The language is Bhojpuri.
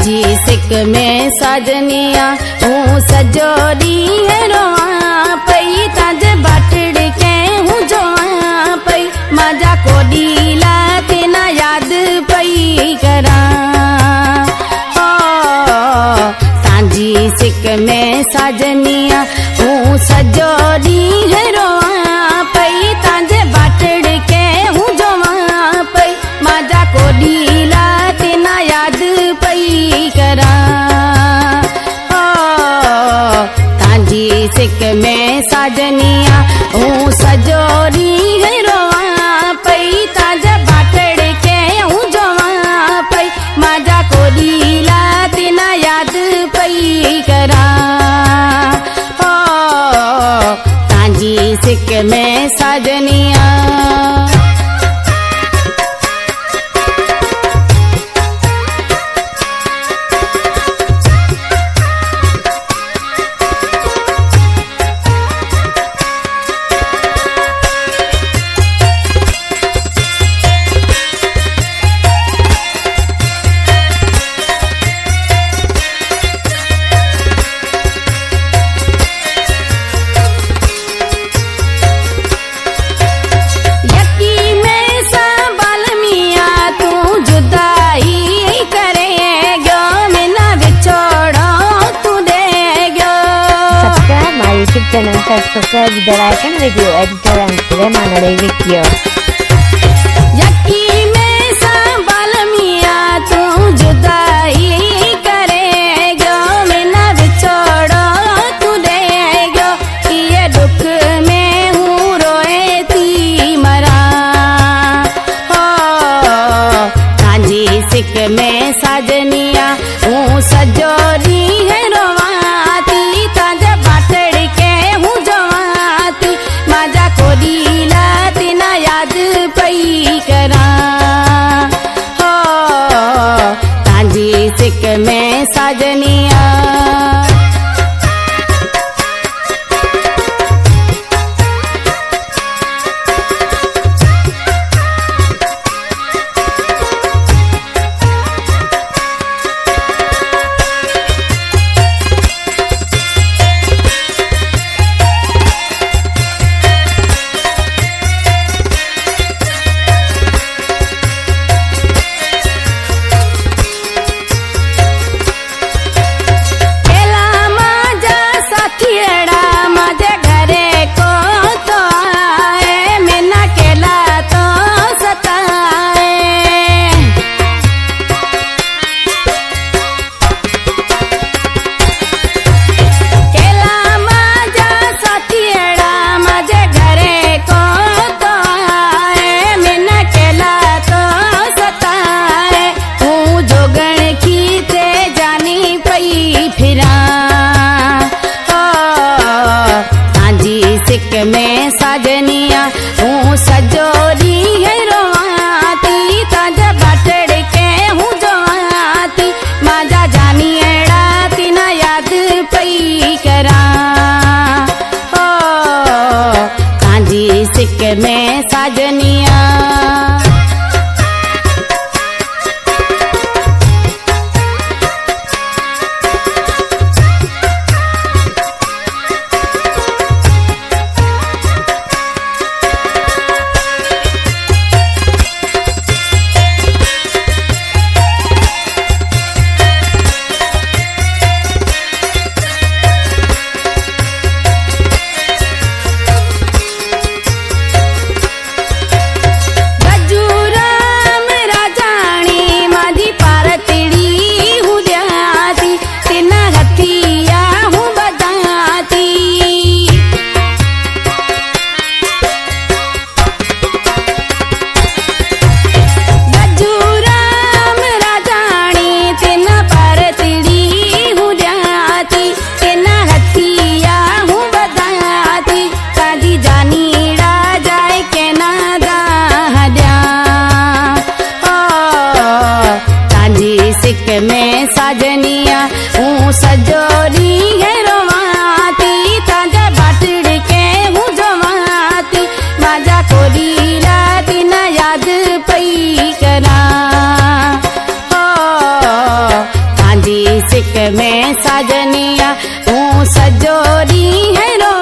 सांझी सिक में साजनिया हूँ सजोरी है रोआ पई ताज बाटड़ के हूँ जोआ पई माजा कोडी लाते ना याद पई करा सांझी सिक में साजनिया हूँ सजोरी है रोआ पई ताज बाटड़ के हूँ जोआ पई माजा कोडी लाते ना याद पई करा सांझी सिक में साजनिया हूँ सजोरी है रोआ पई ताज बाटड़ के हूँ जोआ पई माजा कोडी लाते ना याद पई करा सांझी सिक में साजनिया। YouTube channel, subscribe the like and video editor and Remanade video. यकी में संभाल मिया तू जुदाई करेगा मैं ना बिछोड़ो तू देगा ये दुख में हूँ रोए ती मरा सांझी सिक में साजनिया हूँ सजोरी है रोवाती ताज बाटड़ के हूँ जोवाती माजा कोडी लाती ना याद पई करा सांझी सिक में साजनिया। सिक में साजनिया हूँ सजोरी है रोआती ताज बाटड़ के हूँ जोआती माजा जानी एड़ाती ना याद पई करा सांझी सिक में साजनिया। सिक में साजनिया हूँ सजोरी है रोवाती ताज बाटड़ के हूँ जोवाती माजा कोडी लाती ना याद पई करा साजनिया हूँ सजो ॾींहुं रोआं